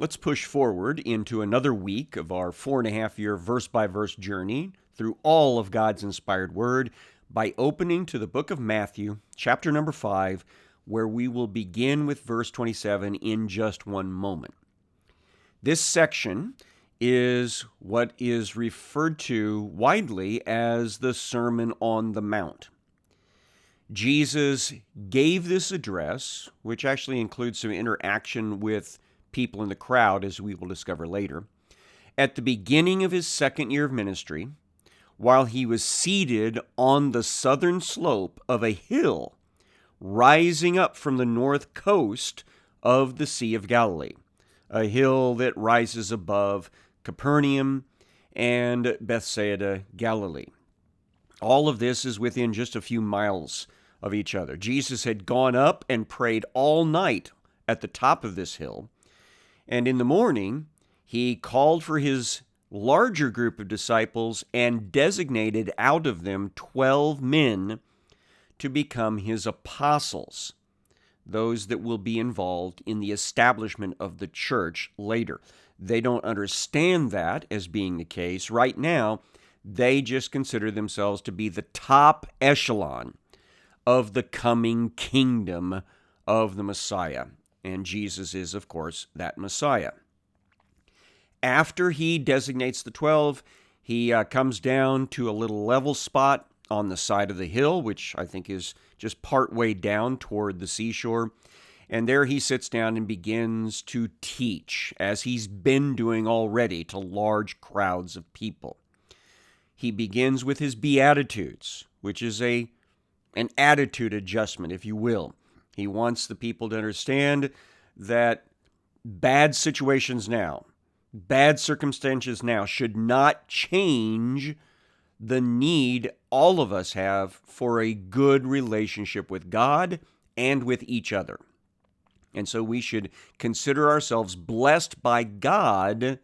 Let's push forward into another week of our 4.5 year verse-by-verse journey through all of God's inspired word by opening to the book of Matthew, chapter number 5, where we will begin with verse 27 in just one moment. This section is what is referred to widely as the Sermon on the Mount. Jesus gave this address, which actually includes some interaction with people in the crowd, as we will discover later, at the beginning of his second year of ministry, while he was seated on the southern slope of a hill rising up from the north coast of the Sea of Galilee, a hill that rises above Capernaum and Bethsaida, Galilee. All of this is within just a few miles of each other. Jesus had gone up and prayed all night at the top of this hill, and in the morning he called for his larger group of disciples and designated out of them 12 men to become his apostles, those that will be involved in the establishment of the church later. They don't understand that as being the case. Right now, they just consider themselves to be the top echelon of the coming kingdom of the Messiah. And Jesus is, of course, that Messiah. After he designates the 12, he comes down to a little level spot on the side of the hill, which I think is just partway down toward the seashore. And there he sits down and begins to teach, as he's been doing already to large crowds of people. He begins with his Beatitudes, which is an attitude adjustment, if you will. He wants the people to understand that bad situations now, bad circumstances now should not change the need all of us have for a good relationship with God and with each other. And so we should consider ourselves blessed by God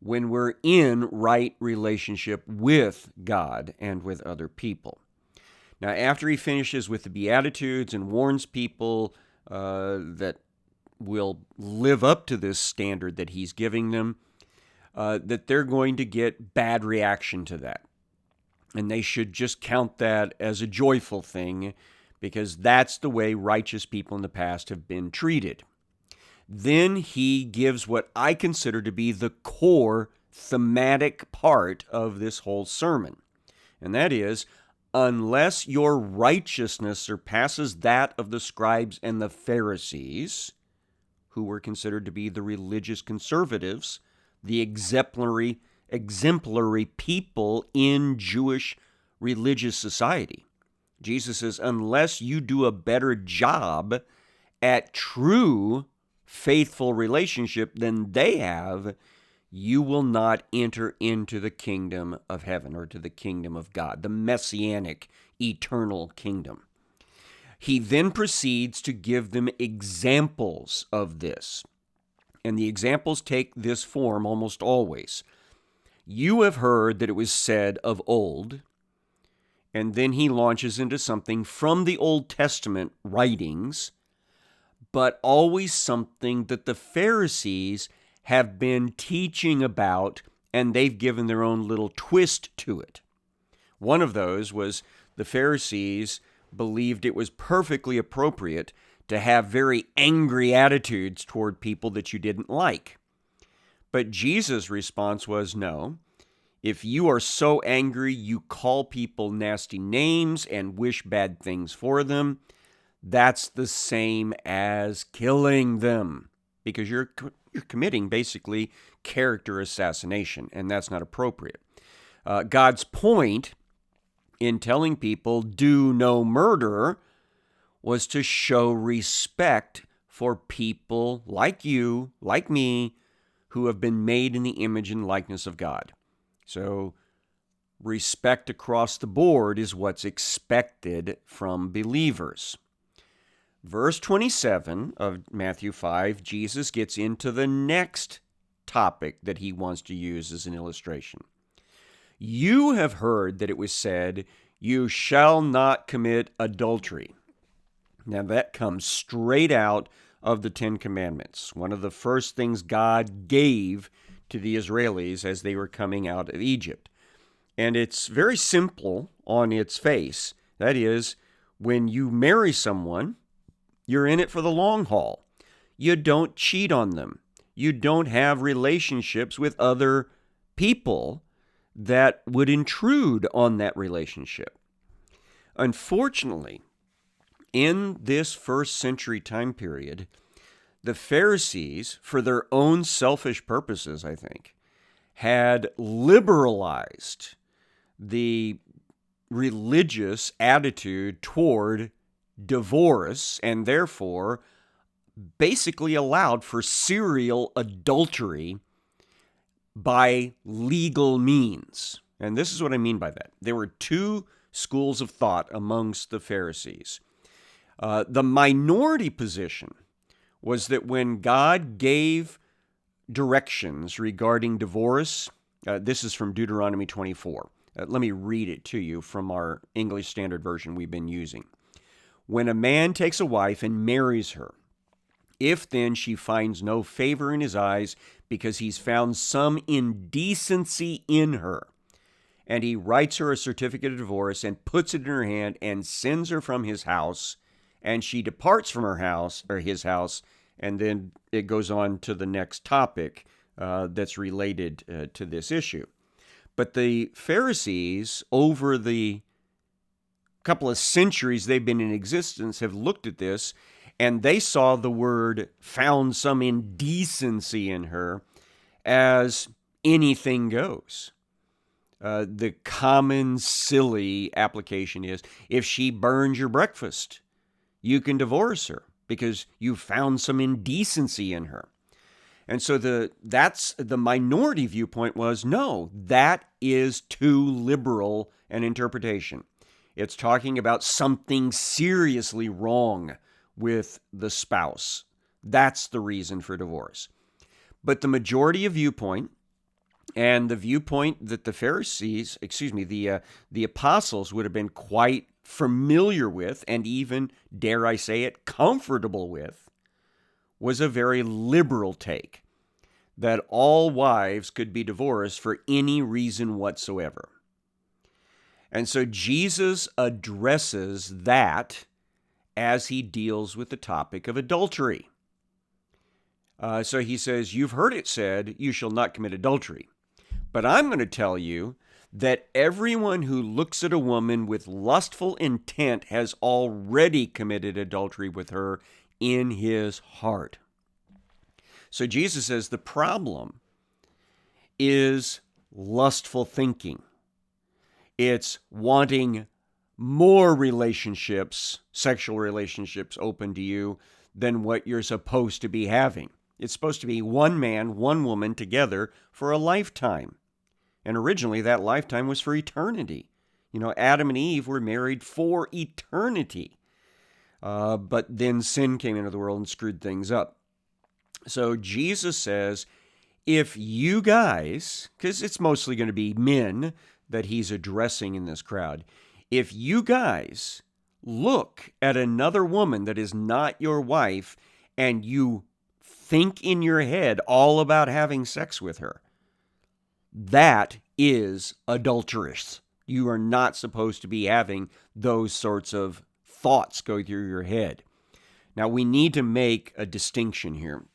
when we're in right relationship with God and with other people. Now, after he finishes with the Beatitudes and warns people that will live up to this standard that he's giving them, that they're going to get bad reaction to that. And they should just count that as a joyful thing, because that's the way righteous people in the past have been treated. Then he gives what I consider to be the core thematic part of this whole sermon. And that is, unless your righteousness surpasses that of the scribes and the Pharisees, who were considered to be the religious conservatives, the exemplary people in Jewish religious society. Jesus says, unless you do a better job at true faithful relationship than they have, you will not enter into the kingdom of heaven, or to the kingdom of God, the messianic, eternal kingdom. He then proceeds to give them examples of this. And the examples take this form almost always. You have heard that it was said of old, and then he launches into something from the Old Testament writings, but always something that the Pharisees have been teaching about, and they've given their own little twist to it. One of those was the Pharisees believed it was perfectly appropriate to have very angry attitudes toward people that you didn't like. But Jesus' response was, no, if you are so angry you call people nasty names and wish bad things for them, that's the same as killing them, because you're committing basically character assassination, and that's not appropriate. God's point in telling people do no murder was to show respect for people like you, like me, who have been made in the image and likeness of God. So respect across the board is what's expected from believers. Verse 27 of Matthew 5, Jesus gets into the next topic that he wants to use as an illustration. You have heard that it was said, you shall not commit adultery. Now that comes straight out of the Ten Commandments, one of the first things God gave to the Israelis as they were coming out of Egypt. And it's very simple on its face. That is, when you marry someone, you're in it for the long haul. You don't cheat on them. You don't have relationships with other people that would intrude on that relationship. Unfortunately, in this first century time period, the Pharisees, for their own selfish purposes, I think, had liberalized the religious attitude toward divorce and therefore basically allowed for serial adultery by legal means. And this is what I mean by that. There were two schools of thought amongst the Pharisees. The minority position was that when God gave directions regarding divorce, this is from Deuteronomy 24. Let me read it to you from our English Standard Version we've been using. When a man takes a wife and marries her, if then she finds no favor in his eyes because he's found some indecency in her, and he writes her a certificate of divorce and puts it in her hand and sends her from his house, and she departs from her house or his house, and then it goes on to the next topic that's related to this issue. But the Pharisees, over the couple of centuries they've been in existence, have looked at this, and they saw the word found some indecency in her as anything goes. The common silly application is, if she burns your breakfast, you can divorce her because you found some indecency in her. And so that's the minority viewpoint was, no, that is too liberal an interpretation. It's talking about something seriously wrong with the spouse. That's the reason for divorce. But the majority of viewpoint, and the viewpoint that the Pharisees, the apostles would have been quite familiar with, and even, dare I say it, comfortable with, was a very liberal take, that all wives could be divorced for any reason whatsoever. And so Jesus addresses that as he deals with the topic of adultery. So he says, you've heard it said, you shall not commit adultery. But I'm going to tell you that everyone who looks at a woman with lustful intent has already committed adultery with her in his heart. So Jesus says the problem is lustful thinking. It's wanting more relationships, sexual relationships open to you than what you're supposed to be having. It's supposed to be one man, one woman together for a lifetime. And originally that lifetime was for eternity. You know, Adam and Eve were married for eternity. But then sin came into the world and screwed things up. So Jesus says, if you guys, because it's mostly going to be men that he's addressing in this crowd, if you guys look at another woman that is not your wife and you think in your head all about having sex with her, that is adulterous. You are not supposed to be having those sorts of thoughts go through your head. Now, we need to make a distinction here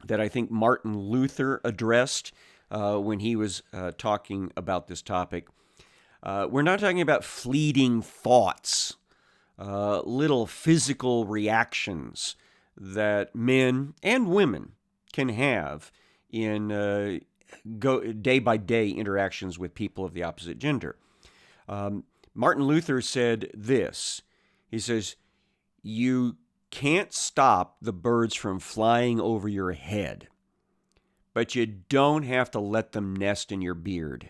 that I think Martin Luther addressed when he was talking about this topic. We're not talking about fleeting thoughts, little physical reactions that men and women can have in day-by-day interactions with people of the opposite gender. Martin Luther said this. He says, you can't stop the birds from flying over your head, but you don't have to let them nest in your beard.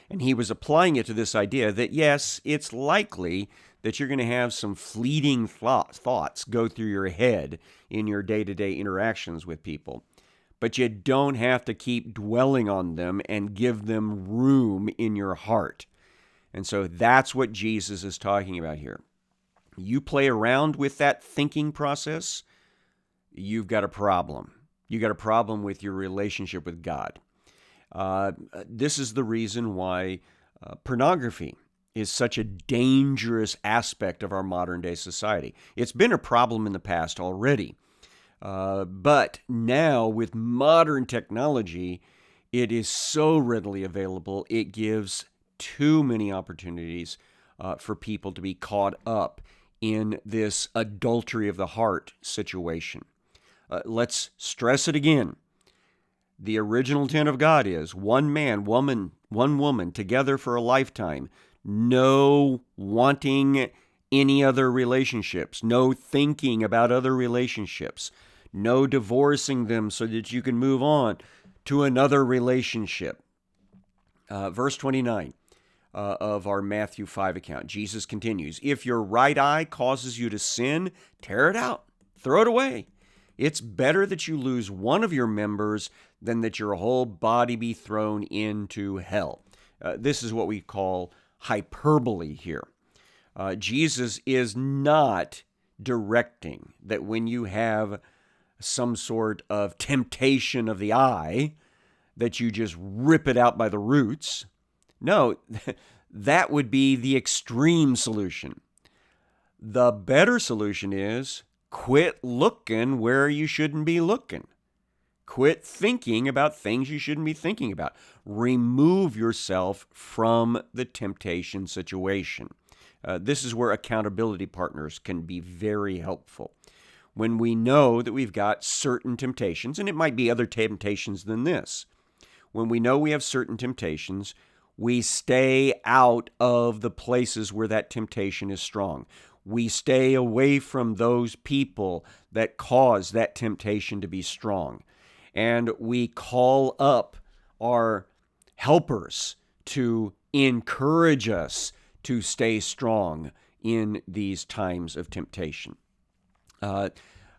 And he was applying it to this idea that, yes, it's likely that you're going to have some fleeting thoughts go through your head in your day-to-day interactions with people, but you don't have to keep dwelling on them and give them room in your heart. And so that's what Jesus is talking about here. You play around with that thinking process, you've got a problem. You got a problem with your relationship with God. This is the reason why pornography is such a dangerous aspect of our modern day society. It's been a problem in the past already. But now with modern technology, it is so readily available, it gives too many opportunities for people to be caught up in this adultery of the heart situation. Let's stress it again. The original intent of God is one man, one woman, together for a lifetime. No wanting any other relationships. No thinking about other relationships. No divorcing them so that you can move on to another relationship. Verse 29 of our Matthew 5 account, Jesus continues, if your right eye causes you to sin, tear it out, throw it away. It's better that you lose one of your members than that your whole body be thrown into hell. This is what we call hyperbole here. Jesus is not directing that when you have some sort of temptation of the eye, that you just rip it out by the roots. No, that would be the extreme solution. The better solution is quit looking where you shouldn't be looking. Quit thinking about things you shouldn't be thinking about. Remove yourself from the temptation situation. This is where accountability partners can be very helpful. When we know that we've got certain temptations, and it might be other temptations than this, when we know we have certain temptations, we stay out of the places where that temptation is strong. We stay away from those people that cause that temptation to be strong. And we call up our helpers to encourage us to stay strong in these times of temptation.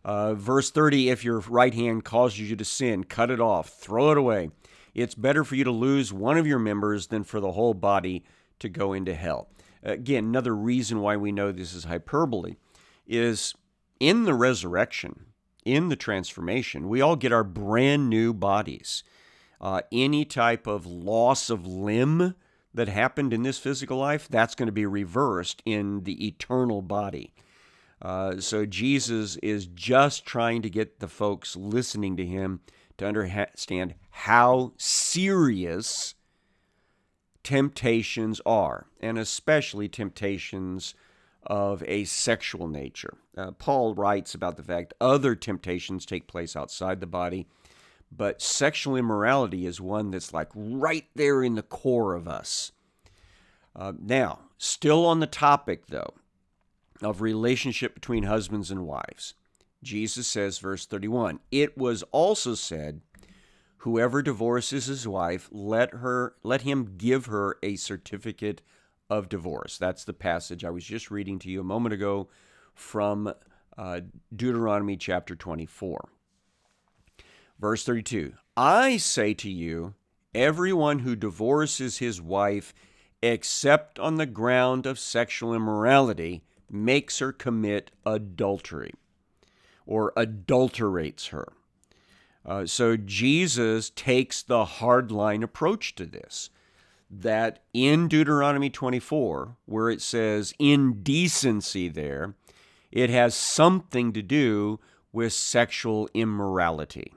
Verse 30, if your right hand causes you to sin, cut it off, throw it away. It's better for you to lose one of your members than for the whole body to go into hell. Again, another reason why we know this is hyperbole is in the resurrection, in the transformation, we all get our brand new bodies. Any type of loss of limb that happened in this physical life, that's going to be reversed in the eternal body. So Jesus is just trying to get the folks listening to him to understand how serious temptations are, and especially temptations of a sexual nature. Paul writes about the fact other temptations take place outside the body, but sexual immorality is one that's like right there in the core of us. Now, still on the topic, though, of relationship between husbands and wives, Jesus says, verse 31, it was also said, whoever divorces his wife, let him give her a certificate of divorce. That's the passage I was just reading to you a moment ago from Deuteronomy chapter 24. Verse 32, I say to you, everyone who divorces his wife except on the ground of sexual immorality makes her commit adultery or adulterates her. So Jesus takes the hardline approach to this, that in Deuteronomy 24, where it says indecency there, it has something to do with sexual immorality.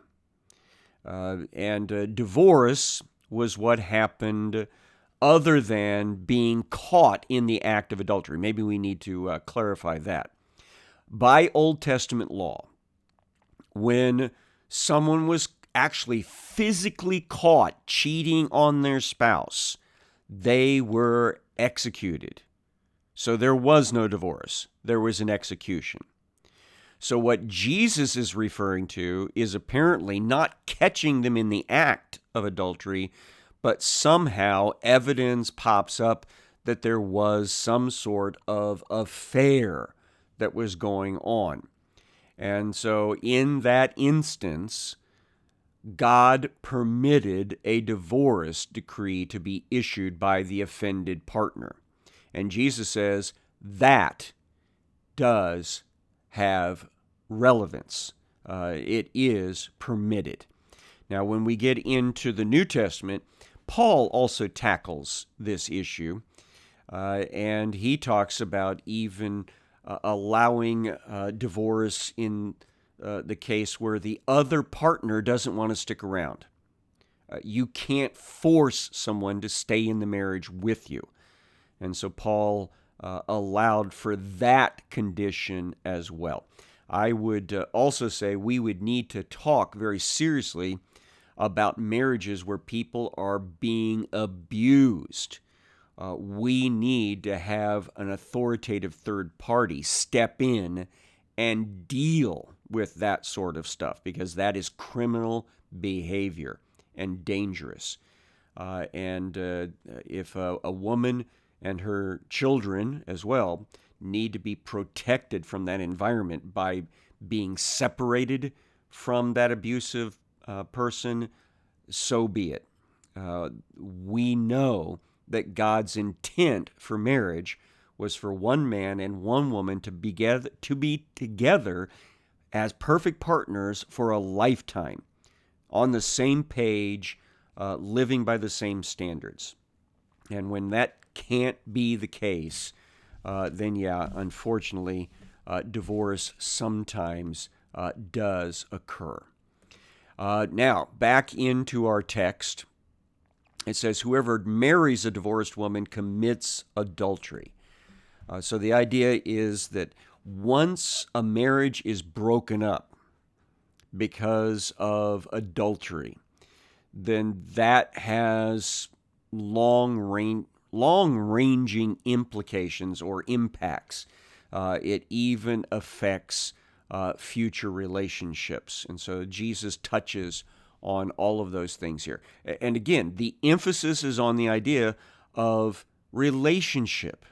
And divorce was what happened other than being caught in the act of adultery. Maybe we need to clarify that. By Old Testament law, when someone was actually physically caught cheating on their spouse, they were executed. So there was no divorce. There was an execution. So what Jesus is referring to is apparently not catching them in the act of adultery, but somehow evidence pops up that there was some sort of affair that was going on. And so in that instance, God permitted a divorce decree to be issued by the offended partner. And Jesus says that does have relevance. It is permitted. Now, when we get into the New Testament, Paul also tackles this issue, and he talks about even allowing divorce in the case where the other partner doesn't want to stick around. You can't force someone to stay in the marriage with you. And so Paul allowed for that condition as well. I would also say we would need to talk very seriously about marriages where people are being abused. We need to have an authoritative third party step in and deal with that sort of stuff, because that is criminal behavior and dangerous. If a woman and her children as well need to be protected from that environment by being separated from that abusive person, so be it. We know that God's intent for marriage was for one man and one woman to be together as perfect partners for a lifetime, on the same page, living by the same standards. And when that can't be the case, then unfortunately, divorce sometimes does occur. Now, back into our text, it says, whoever marries a divorced woman commits adultery. So the idea is that once a marriage is broken up because of adultery, then that has long-ranging implications or impacts. It even affects future relationships. And so Jesus touches on all of those things here. And again, the emphasis is on the idea of relationship.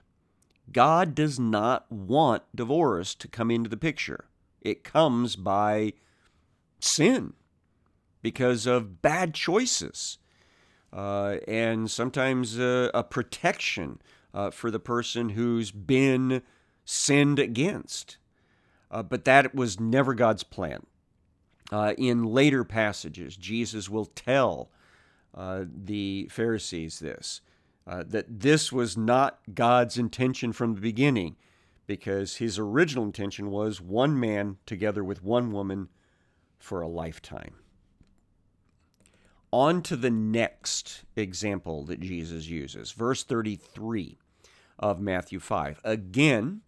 God does not want divorce to come into the picture. It comes by sin because of bad choices. And sometimes a protection for the person who's been sinned against. But that was never God's plan. In later passages, Jesus will tell the Pharisees that this was not God's intention from the beginning, because his original intention was one man together with one woman for a lifetime. On to the next example that Jesus uses, verse 33 of Matthew 5. Again,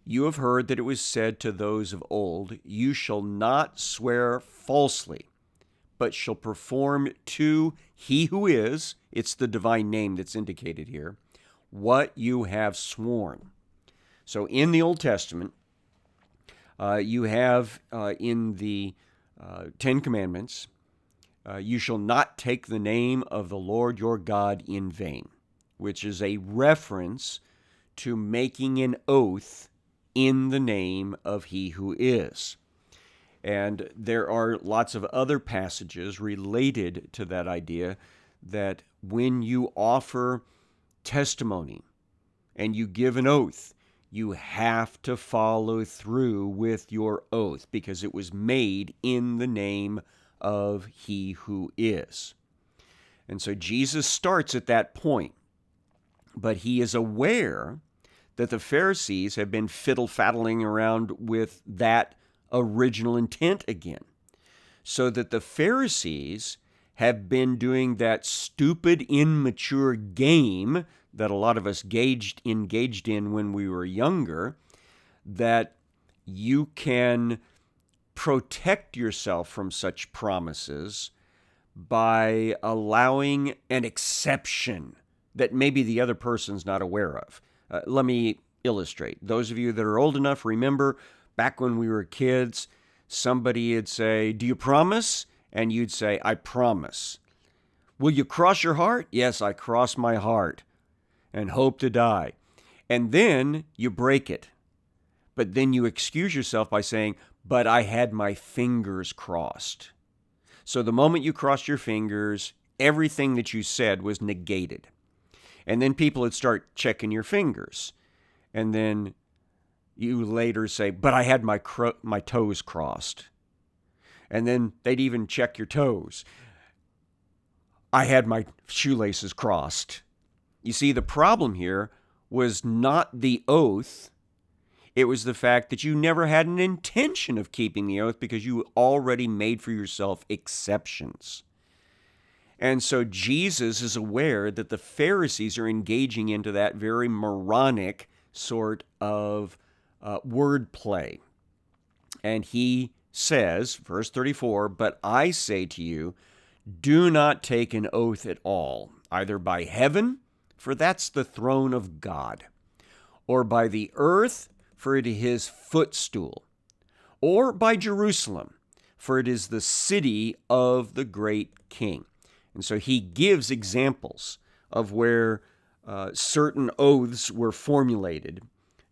you have heard that it was said to those of old, you shall not swear falsely, but shall perform to he who is, it's the divine name that's indicated here, what you have sworn. So in the Old Testament, you have in the Ten Commandments, you shall not take the name of the Lord your God in vain, which is a reference to making an oath in the name of he who is. And there are lots of other passages related to that idea, that when you offer testimony and you give an oath, you have to follow through with your oath, because it was made in the name of he who is. And so Jesus starts at that point, but he is aware that the Pharisees have been fiddle-faddling around with that original intent again, so that the Pharisees have been doing that stupid, immature game that a lot of us engaged in when we were younger, that you can protect yourself from such promises by allowing an exception that maybe the other person's not aware of. Let me illustrate. Those of you that are old enough, remember back when we were kids, somebody would say, "Do you promise?" And you'd say, "I promise." "Will you cross your heart?" "Yes, I cross my heart and hope to die." And then you break it. But then you excuse yourself by saying, "But I had my fingers crossed." So the moment you crossed your fingers, everything that you said was negated. And then people would start checking your fingers. And then you later say, "But I had my toes crossed." And then they'd even check your toes. I had my shoelaces crossed. You see, the problem here was not the oath. It was the fact that you never had an intention of keeping the oath because you already made for yourself exceptions. And so Jesus is aware that the Pharisees are engaging into that very moronic sort of wordplay. And he says, verse 34, "But I say to you, do not take an oath at all, either by heaven, for that's the throne of God, or by the earth, for it is his footstool, or by Jerusalem, for it is the city of the great king." And so he gives examples of where certain oaths were formulated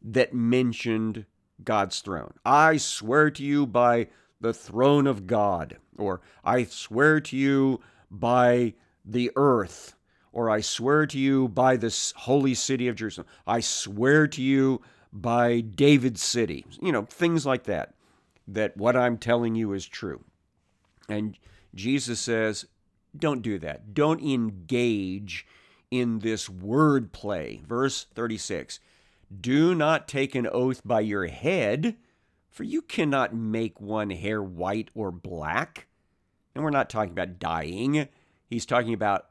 that mentioned God's throne. I swear to you by the throne of God, or I swear to you by the earth, or I swear to you by the holy city of Jerusalem. I swear to you by David's city. Things like that, that what I'm telling you is true. And Jesus says, don't do that. Don't engage in this wordplay. Verse 36, "Do not take an oath by your head, for you cannot make one hair white or black." And we're not talking about dyeing. He's talking about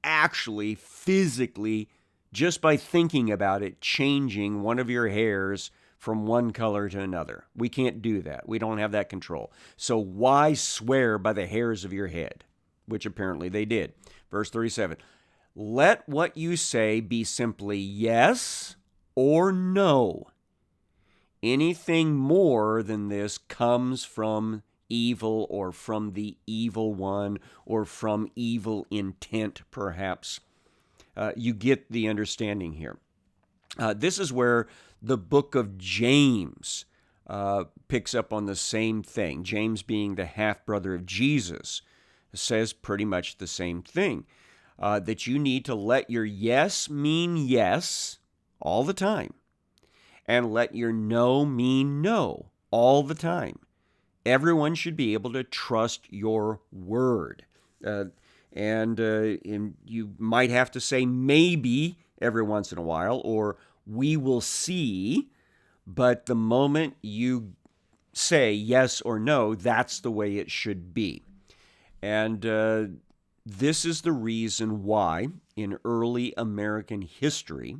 actually, physically, just by thinking about it, changing one of your hairs from one color to another. We can't do that. We don't have that control. So why swear by the hairs of your head? Which apparently they did. Verse 37, "Let what you say be simply yes or no. Anything more than this comes from evil, or from the evil one, or from evil intent, perhaps." You get the understanding here. This is where the book of James picks up on the same thing. James, being the half-brother of Jesus, says pretty much the same thing, that you need to let your yes mean yes all the time, and let your no mean no all the time. Everyone should be able to trust your word. And you might have to say maybe every once in a while, or we will see, but the moment you say yes or no, that's the way it should be. And this is the reason why in early American history,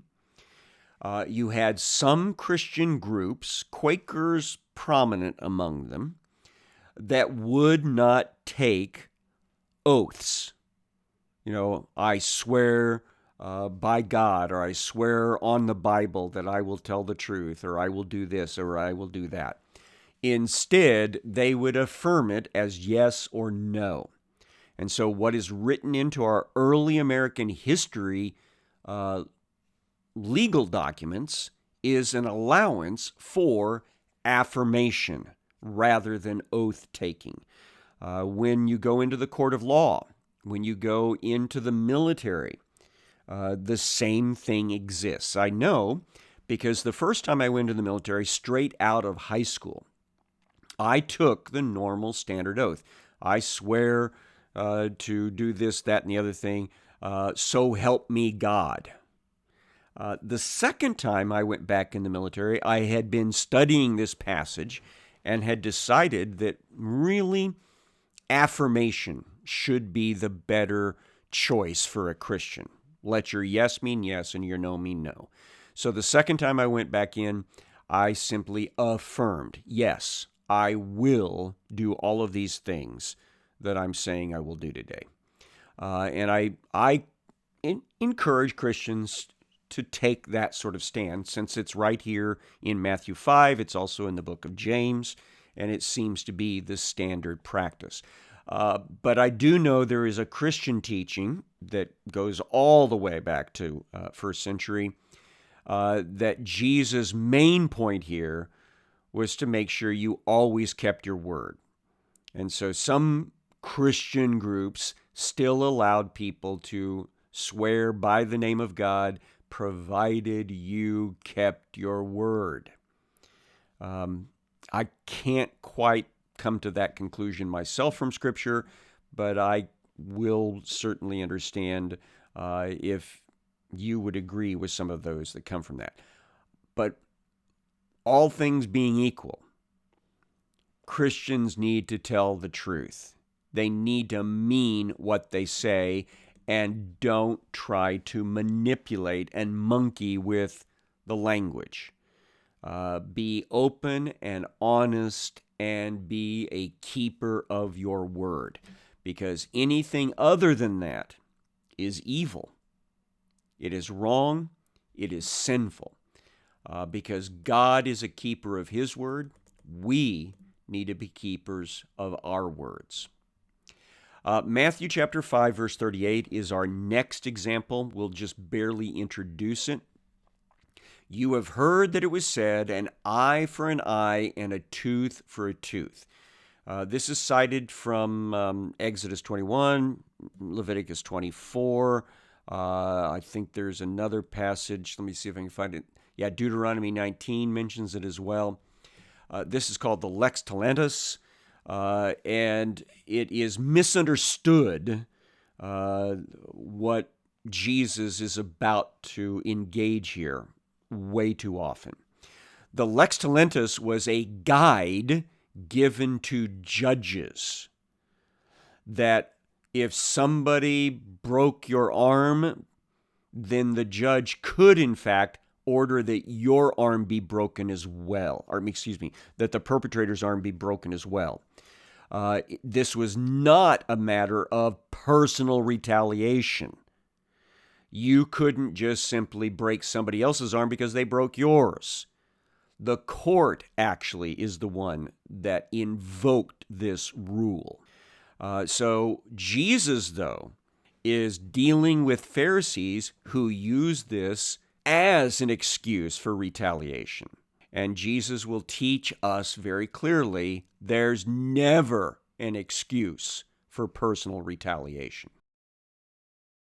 you had some Christian groups, Quakers prominent among them, that would not take oaths. I swear by God, or I swear on the Bible that I will tell the truth, or I will do this, or I will do that. Instead, they would affirm it as yes or no. And so what is written into our early American history legal documents is an allowance for affirmation rather than oath-taking. When you go into the court of law, when you go into the military, the same thing exists. I know because the first time I went to the military, straight out of high school, I took the normal standard oath. I swear to do this, that, and the other thing, so help me God. The second time I went back in the military, I had been studying this passage and had decided that really affirmation should be the better choice for a Christian. Let your yes mean yes and your no mean no. So the second time I went back in, I simply affirmed, yes, I will do all of these things that I'm saying I will do today. And I encourage Christians to take that sort of stand, since it's right here in Matthew 5. It's also in the book of James, and it seems to be the standard practice. But I do know there is a Christian teaching that goes all the way back to first century, that Jesus' main point here was to make sure you always kept your word. And so some Christian groups still allowed people to swear by the name of God, provided you kept your word. I can't quite come to that conclusion myself from Scripture, but I will certainly understand if you would agree with some of those that come from that. But all things being equal, Christians need to tell the truth. They need to mean what they say and don't try to manipulate and monkey with the language. Be open and honest and be a keeper of your word, because anything other than that is evil. It is wrong. It is sinful. Because God is a keeper of his word, we need to be keepers of our words. Matthew chapter 5, verse 38 is our next example. We'll just barely introduce it. You have heard that it was said, an eye for an eye and a tooth for a tooth. This is cited from Exodus 21, Leviticus 24. I think there's another passage. Let me see if I can find it. Yeah, Deuteronomy 19 mentions it as well. This is called the lex talionis, and it is misunderstood what Jesus is about to engage here way too often. The lex talionis was a guide given to judges that if somebody broke your arm, then the judge could, in fact, order that your arm be broken as well, or excuse me, that the perpetrator's arm be broken as well. This was not a matter of personal retaliation. You couldn't just simply break somebody else's arm because they broke yours. The court actually is the one that invoked this rule. So Jesus, though, is dealing with Pharisees who use this as an excuse for retaliation. And Jesus will teach us very clearly there's never an excuse for personal retaliation.